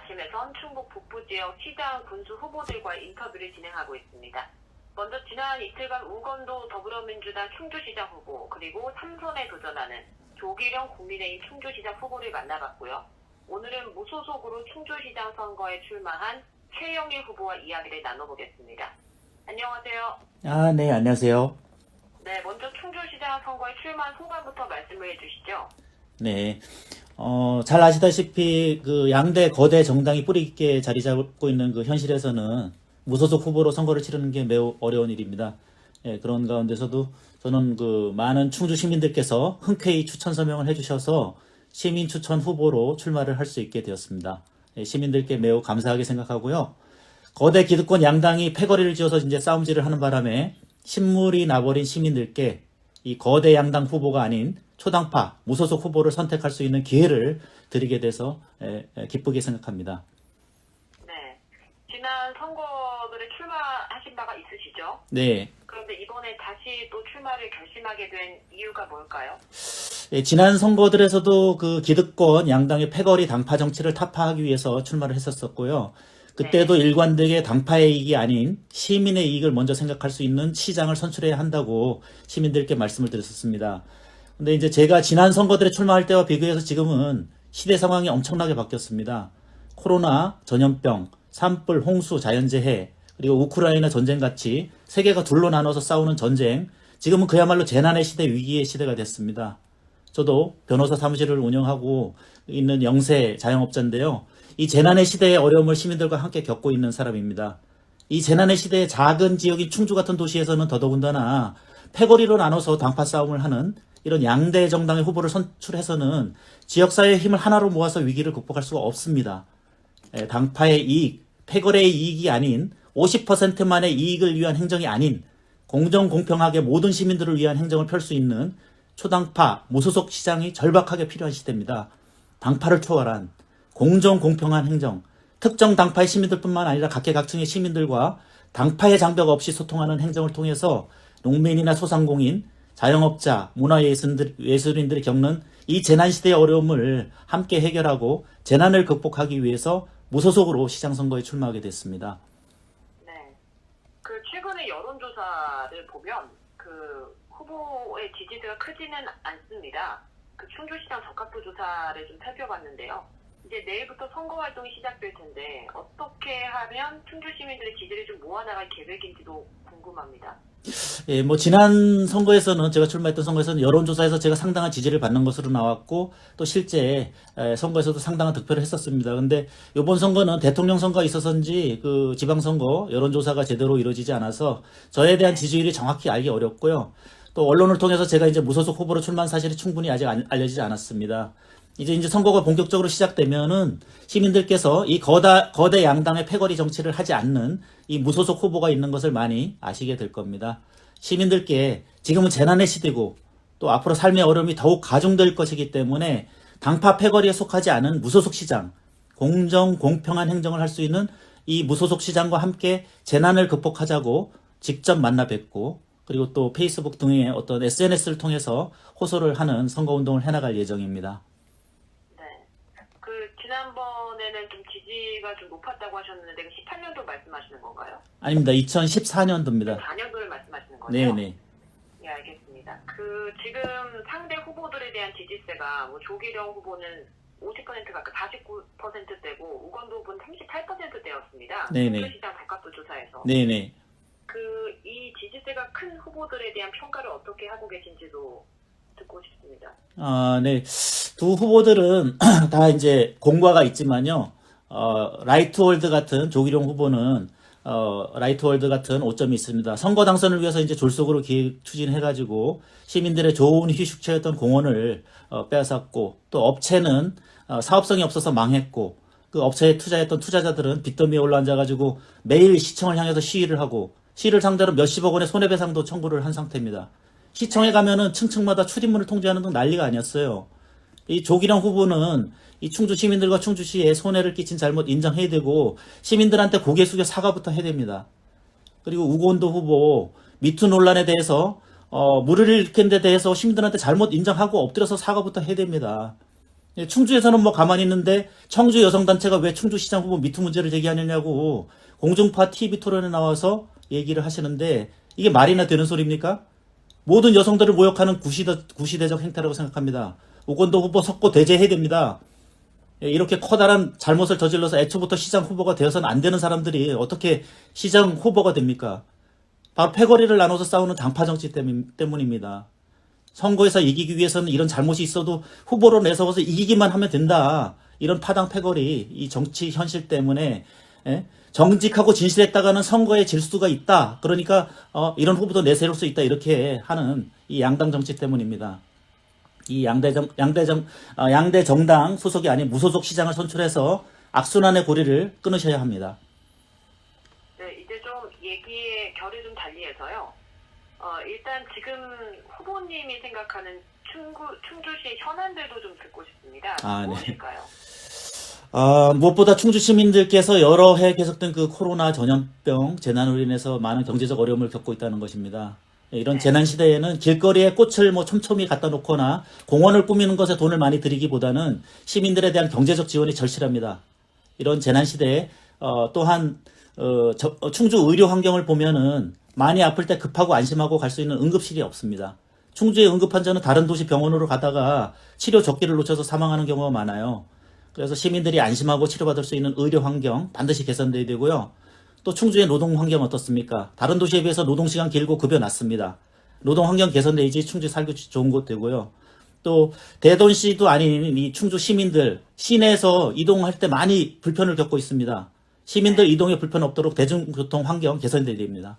아침에선 충북 북부 지역 시장 군수 후보들과의 인터뷰를 진행하고 있습니다. 먼저 지난 이틀간 우건도 더불어민주당 충주시장 후보 그리고 3선에 도전하는 조기령 국민의힘 충주시장 후보를 만나봤고요. 오늘은 무소속으로 충주시장 선거에 출마한 최영일 후보와 이야기를 나눠보겠습니다. 안녕하세요. 네, 안녕하세요. 네, 먼저 충주시장 선거에 출마한 소감부터 말씀을 해주시죠. 네, 잘 아시다시피 그 양대 거대 정당이 뿌리 깊게 자리 잡고 있는 그 현실에서는 무소속 후보로 선거를 치르는 게 매우 어려운 일입니다. 예, 그런 가운데서도 저는 그 많은 충주 시민들께서 흔쾌히 추천 서명을 해주셔서 시민 추천 후보로 출마를 할 수 있게 되었습니다. 예, 시민들께 매우 감사하게 생각하고요. 거대 기득권 양당이 패거리를 지어서 이제 싸움질을 하는 바람에 신물이 나버린 시민들께 이 거대 양당 후보가 아닌 초당파 무소속 후보를 선택할 수 있는 기회를 드리게 돼서 기쁘게 생각합니다. 네, 지난 선거들에 출마하신 바가 있으시죠? 네. 그런데 이번에 다시 또 출마를 결심하게 된 이유가 뭘까요? 예, 지난 선거들에서도 그 기득권 양당의 패거리 당파 정치를 타파하기 위해서 출마를 했었었고요. 그때도 일관되게 당파의 이익이 아닌 시민의 이익을 먼저 생각할 수 있는 시장을 선출해야 한다고 시민들께 말씀을 드렸었습니다. 근데 이제 제가 지난 선거들에 출마할 때와 비교해서 지금은 시대 상황이 엄청나게 바뀌었습니다. 코로나, 전염병, 산불, 홍수, 자연재해, 그리고 우크라이나 전쟁 같이 세계가 둘로 나눠서 싸우는 전쟁, 지금은 그야말로 재난의 시대, 위기의 시대가 됐습니다. 저도 변호사 사무실을 운영하고 있는 영세 자영업자인데요. 이 재난의 시대의 어려움을 시민들과 함께 겪고 있는 사람입니다. 이 재난의 시대의 작은 지역인 충주 같은 도시에서는 더더군다나 패거리로 나눠서 당파 싸움을 하는 이런 양대 정당의 후보를 선출해서는 지역사회의 힘을 하나로 모아서 위기를 극복할 수가 없습니다. 당파의 이익, 패거리의 이익이 아닌 50%만의 이익을 위한 행정이 아닌 공정공평하게 모든 시민들을 위한 행정을 펼 수 있는 초당파, 무소속 시장이 절박하게 필요한 시대입니다. 당파를 초월한 공정공평한 행정, 특정 당파의 시민들뿐만 아니라 각계각층의 시민들과 당파의 장벽 없이 소통하는 행정을 통해서 농민이나 소상공인, 자영업자, 문화예술인들이 겪는 이 재난시대의 어려움을 함께 해결하고 재난을 극복하기 위해서 무소속으로 시장선거에 출마하게 됐습니다. 네. 그 최근에 여론조사를 보면 그 후보의 지지도가 크지는 않습니다. 그 충주시장 적합도 조사를 좀 살펴봤는데요. 이제 내일부터 선거 활동이 시작될 텐데 어떻게 하면 충주 시민들의 지지를 좀 모아나갈 계획인지도 궁금합니다. 예, 지난 선거에서는, 제가 출마했던 선거에서는 여론조사에서 제가 상당한 지지를 받는 것으로 나왔고, 또 실제, 선거에서도 상당한 득표를 했었습니다. 근데, 이번 선거는 대통령 선거가 있어서인지, 그 지방선거 여론조사가 제대로 이루어지지 않아서, 저에 대한 지지율이 정확히 알기 어렵고요. 또, 언론을 통해서 제가 이제 무소속 후보로 출마한 사실이 충분히 아직 알려지지 않았습니다. 이제 선거가 본격적으로 시작되면은 시민들께서 이 거대 양당의 패거리 정치를 하지 않는 이 무소속 후보가 있는 것을 많이 아시게 될 겁니다. 시민들께 지금은 재난의 시대고 또 앞으로 삶의 어려움이 더욱 가중될 것이기 때문에 당파 패거리에 속하지 않은 무소속 시장, 공정, 공평한 행정을 할 수 있는 이 무소속 시장과 함께 재난을 극복하자고 직접 만나 뵙고 그리고 또 페이스북 등의 어떤 SNS를 통해서 호소를 하는 선거운동을 해나갈 예정입니다. 지난번에는 좀 지지가 좀 높았다고 하셨는데 18년도 말씀하시는 건가요? 아닙니다. 2014년도입니다. 4년도를 말씀하시는 거죠? 네네. 네, 알겠습니다. 그 지금 상대 후보들에 대한 지지세가 조기령 후보는 50% 가까이 49%대고 우건도 후보는 38%대였습니다. 네네. 시장 적합도 조사에서. 네네. 이 지지세가 큰 후보들에 대한 평가를 어떻게 하고 계신지도 듣고 싶습니다. 네. 두 후보들은 다 이제 공과가 있지만요. 라이트월드 같은 조기룡 후보는 라이트월드 같은 오점이 있습니다. 선거 당선을 위해서 이제 졸속으로 기획 추진해가지고 시민들의 좋은 휴식처였던 공원을 빼앗았고 또 업체는 사업성이 없어서 망했고 그 업체에 투자했던 투자자들은 빚더미에 올라앉아가지고 매일 시청을 향해서 시위를 하고 시를 상대로 몇십억 원의 손해배상도 청구를 한 상태입니다. 시청에 가면은 층층마다 출입문을 통제하는 등 난리가 아니었어요. 이 조기령 후보는 이 충주 시민들과 충주시에 손해를 끼친 잘못 인정해야 되고 시민들한테 고개 숙여 사과부터 해야 됩니다. 그리고 우건도 후보 미투 논란에 대해서 물을 일으킨 데 대해서 시민들한테 잘못 인정하고 엎드려서 사과부터 해야 됩니다. 예, 충주에서는 뭐 가만히 있는데 청주 여성단체가 왜 충주시장 후보 미투 문제를 제기하느냐고 공중파 TV 토론에 나와서 얘기를 하시는데 이게 말이나 되는 소리입니까? 모든 여성들을 모욕하는 구시대적 행태라고 생각합니다. 오건도 후보 석고 대제해야 됩니다. 예, 이렇게 커다란 잘못을 저질러서 애초부터 시장 후보가 되어서는 안 되는 사람들이 어떻게 시장 후보가 됩니까? 바로 패거리를 나눠서 싸우는 당파 정치 때문입니다. 선거에서 이기기 위해서는 이런 잘못이 있어도 후보로 내세워서 이기기만 하면 된다. 이런 파당 패거리, 이 정치 현실 때문에 정직하고 진실했다가는 선거에 질 수가 있다. 그러니까 이런 후보도 내세울 수 있다. 이렇게 하는 이 양당 정치 때문입니다. 이 양대 정당 소속이 아닌 무소속 시장을 선출해서 악순환의 고리를 끊으셔야 합니다. 네, 이제 좀 얘기의 결을 좀 달리해서요. 일단 지금 후보님이 생각하는 충주시 현안들도 좀 듣고 싶습니다. 아, 네. 무엇일까요? 무엇보다 충주 시민들께서 여러 해 계속된 그 코로나 전염병 재난으로 인해서 많은 경제적 어려움을 겪고 있다는 것입니다. 이런 재난 시대에는 길거리에 꽃을 뭐 촘촘히 갖다 놓거나 공원을 꾸미는 것에 돈을 많이 들이기보다는 시민들에 대한 경제적 지원이 절실합니다. 이런 재난 시대에 또한 충주 의료 환경을 보면은 많이 아플 때 급하고 안심하고 갈 수 있는 응급실이 없습니다. 충주의 응급 환자는 다른 도시 병원으로 가다가 치료 적기를 놓쳐서 사망하는 경우가 많아요. 그래서 시민들이 안심하고 치료받을 수 있는 의료 환경 반드시 개선돼야 되고요. 또 충주의 노동 환경 어떻습니까? 다른 도시에 비해서 노동 시간 길고 급여 낮습니다. 노동 환경 개선돼야지 충주 살기 좋은 곳 되고요. 또 대도시도 아닌 이 충주 시민들 시내에서 이동할 때 많이 불편을 겪고 있습니다. 시민들 이동에 불편 없도록 대중교통 환경 개선돼야 됩니다.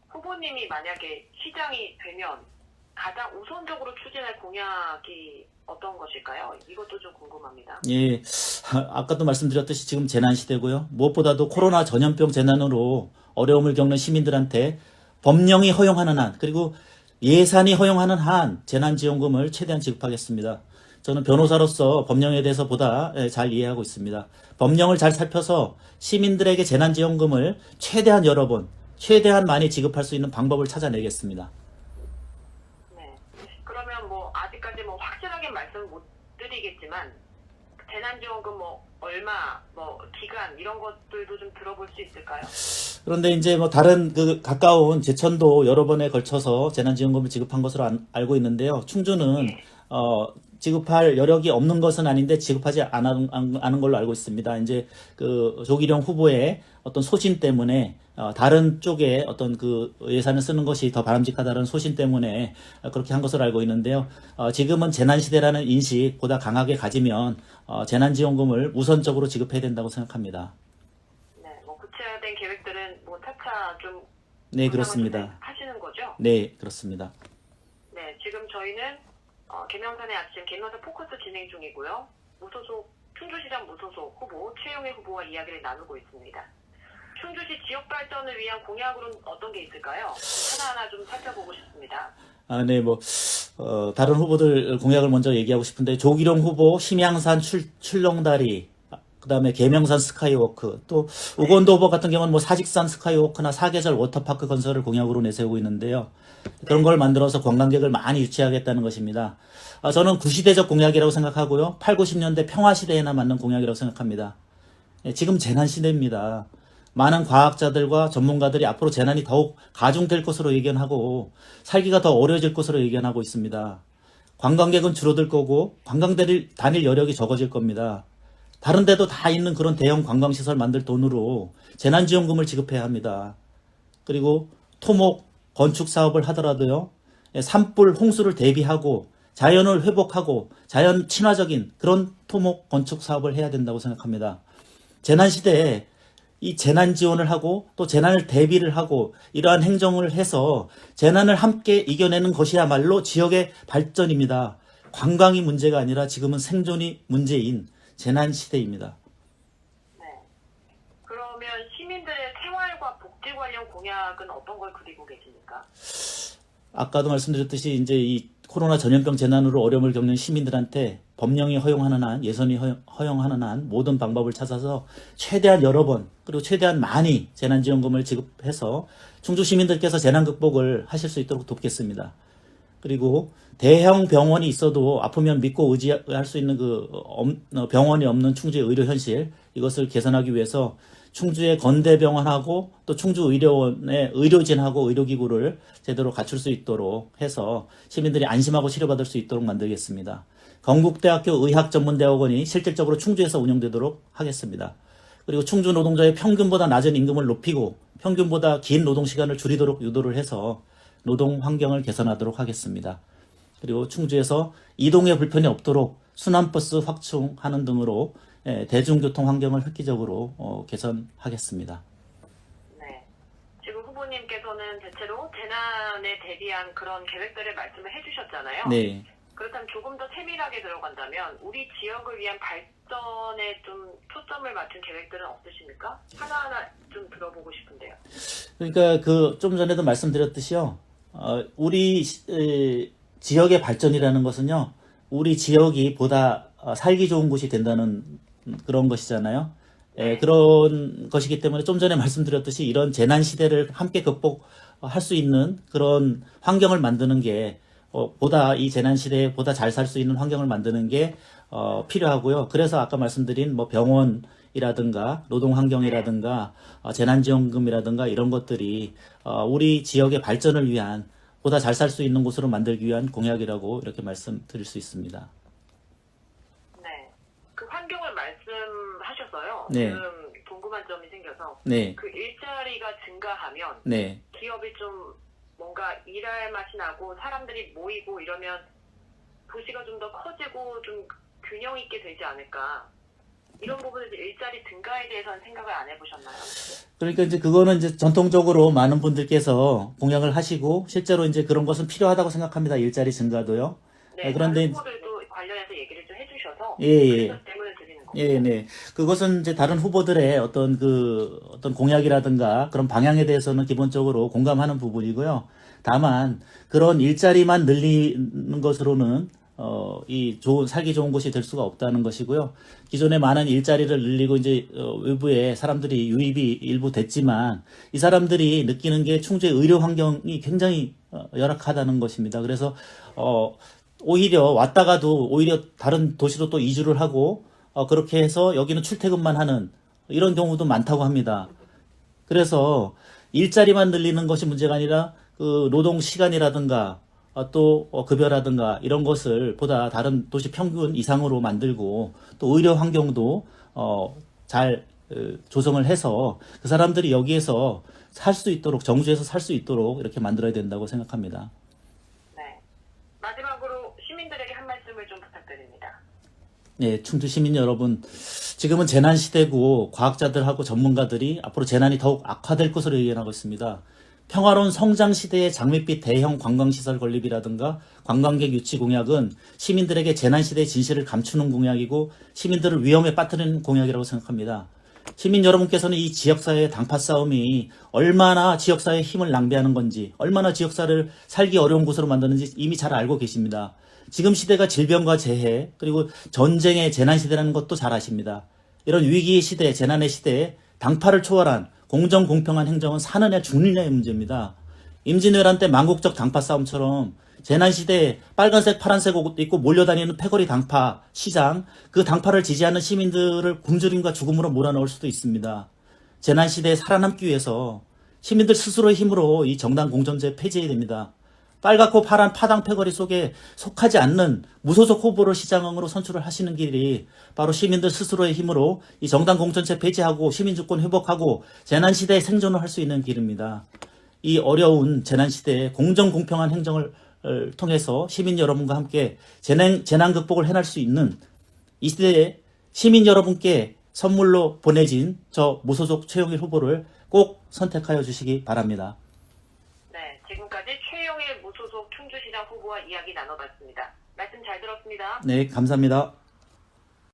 후보님이 만약에 시장이 되면 가장 우선적으로 추진할 공약이 어떤 것일까요? 이것도 좀 궁금합니다. 예, 아까도 말씀드렸듯이 지금 재난 시대고요. 무엇보다도 코로나 전염병 재난으로 어려움을 겪는 시민들한테 법령이 허용하는 한 그리고 예산이 허용하는 한 재난지원금을 최대한 지급하겠습니다. 저는 변호사로서 법령에 대해서 보다 잘 이해하고 있습니다. 법령을 잘 살펴서 시민들에게 재난지원금을 최대한 여러 번, 최대한 많이 지급할 수 있는 방법을 찾아내겠습니다. 네. 그러면 뭐 아직까지 뭐 확실하게 말씀 못 드리겠지만 재난지원금 뭐 얼마, 뭐 기간 이런 것들도 좀 들어볼 수 있을까요? 그런데 이제 뭐 다른 그 가까운 제천도 여러 번에 걸쳐서 재난지원금을 지급한 것으로 알고 있는데요. 충주는 지급할 여력이 없는 것은 아닌데 지급하지 않은 걸로 알고 있습니다. 이제 그 조기룡 후보의 어떤 소신 때문에 다른 쪽에 어떤 그 예산을 쓰는 것이 더 바람직하다는 소신 때문에 그렇게 한 것으로 알고 있는데요. 지금은 재난시대라는 인식 보다 강하게 가지면 재난지원금을 우선적으로 지급해야 된다고 생각합니다. 네, 뭐 구체화된 계획들은 뭐 차차 좀 네, 그렇습니다. 하시는 거죠? 네, 그렇습니다. 네, 지금 저희는 계명산의 아침 계명산 포커스 진행 중이고요. 충주시장 무소속 후보 최용희 후보와 이야기를 나누고 있습니다. 충주시 지역 발전을 위한 공약으로는 어떤 게 있을까요? 하나하나 좀 살펴보고 싶습니다. 네, 다른 후보들 공약을 먼저 얘기하고 싶은데, 조기룡 후보 심양산 출렁다리, 그 다음에 계명산 스카이워크, 또 우건도 후보 같은 경우는 뭐 사직산 스카이워크나 사계절 워터파크 건설을 공약으로 내세우고 있는데요. 그런 걸 만들어서 관광객을 많이 유치하겠다는 것입니다. 저는 구시대적 공약이라고 생각하고요. 8, 90년대 평화시대에나 맞는 공약이라고 생각합니다. 지금 재난시대입니다. 많은 과학자들과 전문가들이 앞으로 재난이 더욱 가중될 것으로 예견하고 살기가 더 어려워질 것으로 예견하고 있습니다. 관광객은 줄어들 거고 관광객들 다닐 여력이 적어질 겁니다. 다른 데도 다 있는 그런 대형 관광시설 만들 돈으로 재난지원금을 지급해야 합니다. 그리고 토목, 건축 사업을 하더라도요. 산불, 홍수를 대비하고 자연을 회복하고 자연 친화적인 그런 토목, 건축 사업을 해야 된다고 생각합니다. 재난시대에 이 재난 지원을 하고 또 재난을 대비를 하고 이러한 행정을 해서 재난을 함께 이겨내는 것이야말로 지역의 발전입니다. 관광이 문제가 아니라 지금은 생존이 문제인 재난 시대입니다. 네. 그러면 시민들의 생활과 복지 관련 공약은 어떤 걸 그리고 계십니까? 아까도 말씀드렸듯이 이제 이 코로나 전염병 재난으로 어려움을 겪는 시민들한테 법령이 허용하는 한, 예산이 허용하는 한 모든 방법을 찾아서 최대한 여러 번 그리고 최대한 많이 재난지원금을 지급해서 충주 시민들께서 재난 극복을 하실 수 있도록 돕겠습니다. 그리고 대형 병원이 있어도 아프면 믿고 의지할 수 있는 병원이 없는 충주의 의료 현실, 이것을 개선하기 위해서 충주의 건대병원하고 또 충주의료원의 의료진하고 의료기구를 제대로 갖출 수 있도록 해서 시민들이 안심하고 치료받을 수 있도록 만들겠습니다. 건국대학교 의학전문대학원이 실질적으로 충주에서 운영되도록 하겠습니다. 그리고 충주 노동자의 평균보다 낮은 임금을 높이고 평균보다 긴 노동시간을 줄이도록 유도를 해서 노동 환경을 개선하도록 하겠습니다. 그리고 충주에서 이동에 불편이 없도록 순환버스 확충하는 등으로 대중교통 환경을 획기적으로 개선하겠습니다. 네. 지금 후보님께서는 대체로 재난에 대비한 그런 계획들을 말씀을 해주셨잖아요. 네. 그렇다면 조금 더 세밀하게 들어간다면 우리 지역을 위한 발전에 좀 초점을 맞춘 계획들은 없으십니까? 하나하나 좀 들어보고 싶은데요. 그러니까 좀 전에도 말씀드렸듯이요. 우리 지역의 발전이라는 것은요. 우리 지역이 보다 살기 좋은 곳이 된다는 그런 것이잖아요. 그런 것이기 때문에 좀 전에 말씀드렸듯이 이런 재난 시대를 함께 극복할 수 있는 그런 환경을 만드는 게 보다 이 재난 시대에 보다 잘 살 수 있는 환경을 만드는 게 필요하고요. 그래서 아까 말씀드린 뭐 병원이라든가 노동 환경이라든가 재난지원금이라든가 이런 것들이 우리 지역의 발전을 위한 보다 잘 살 수 있는 곳으로 만들기 위한 공약이라고 이렇게 말씀드릴 수 있습니다. 네. 그 환경을 말씀하셔서요. 네. 지금 궁금한 점이 생겨서 네. 그 일자리가 증가하면 네. 기업이 좀 뭔가 일할 맛이 나고 사람들이 모이고 이러면 도시가 좀 더 커지고 좀 균형 있게 되지 않을까. 이런 부분에서 일자리 증가에 대해서는 생각을 안 해보셨나요? 그러니까 이제 그거는 이제 전통적으로 많은 분들께서 공약을 하시고 실제로 이제 그런 것은 필요하다고 생각합니다. 일자리 증가도요. 네. 그런데 다른 후보들도 관련해서 얘기를 좀 해주셔서 예. 그래서 질문을 드리는 거예요. 예, 네. 그것은 이제 다른 후보들의 어떤 공약이라든가 그런 방향에 대해서는 기본적으로 공감하는 부분이고요. 다만 그런 일자리만 늘리는 것으로는 살기 좋은 곳이 될 수가 없다는 것이고요. 기존에 많은 일자리를 늘리고 이제 외부에 사람들이 유입이 일부 됐지만 이 사람들이 느끼는 게 충주의 의료 환경이 굉장히 열악하다는 것입니다. 그래서 오히려 왔다가도 오히려 다른 도시로 또 이주를 하고 그렇게 해서 여기는 출퇴근만 하는 이런 경우도 많다고 합니다. 그래서 일자리만 늘리는 것이 문제가 아니라 그 노동 시간이라든가 또 급여라든가 이런 것을 보다 다른 도시 평균 이상으로 만들고 또 의료 환경도 잘 조성을 해서 그 사람들이 여기에서 살 수 있도록 정주에서 살 수 있도록 이렇게 만들어야 된다고 생각합니다. 네. 마지막으로 시민들에게 한 말씀을 좀 부탁드립니다. 네, 충주 시민 여러분, 지금은 재난 시대고 과학자들하고 전문가들이 앞으로 재난이 더욱 악화될 것으로 예견하고 있습니다. 평화로운 성장 시대의 장밋빛 대형 관광시설 건립이라든가 관광객 유치 공약은 시민들에게 재난 시대의 진실을 감추는 공약이고 시민들을 위험에 빠뜨리는 공약이라고 생각합니다. 시민 여러분께서는 이 지역사회의 당파 싸움이 얼마나 지역사회의 힘을 낭비하는 건지, 얼마나 지역사회를 살기 어려운 곳으로 만드는지 이미 잘 알고 계십니다. 지금 시대가 질병과 재해, 그리고 전쟁의 재난 시대라는 것도 잘 아십니다. 이런 위기의 시대, 재난의 시대에 당파를 초월한 공정 공평한 행정은 사느냐 죽느냐의 문제입니다. 임진왜란 때 만국적 당파 싸움처럼 재난시대에 빨간색 파란색 옷 입고 몰려다니는 패거리 당파 시장, 그 당파를 지지하는 시민들을 굶주림과 죽음으로 몰아넣을 수도 있습니다. 재난시대에 살아남기 위해서 시민들 스스로의 힘으로 이 정당 공천제 폐지해야 됩니다. 빨갛고 파란 파당 패거리 속에 속하지 않는 무소속 후보를 시장으로 선출을 하시는 길이 바로 시민들 스스로의 힘으로 이 정당 공천제 폐지하고 시민주권 회복하고 재난시대에 생존을 할 수 있는 길입니다. 이 어려운 재난시대에 공정 공평한 행정을 통해서 시민 여러분과 함께 재난 극복을 해낼 수 있는 이 시대에 시민 여러분께 선물로 보내진 저 무소속 최용일 후보를 꼭 선택하여 주시기 바랍니다. 네, 지금까지 최용일 무소속 충주시장 후보와 이야기 나눠봤습니다. 말씀 잘 들었습니다. 네, 감사합니다.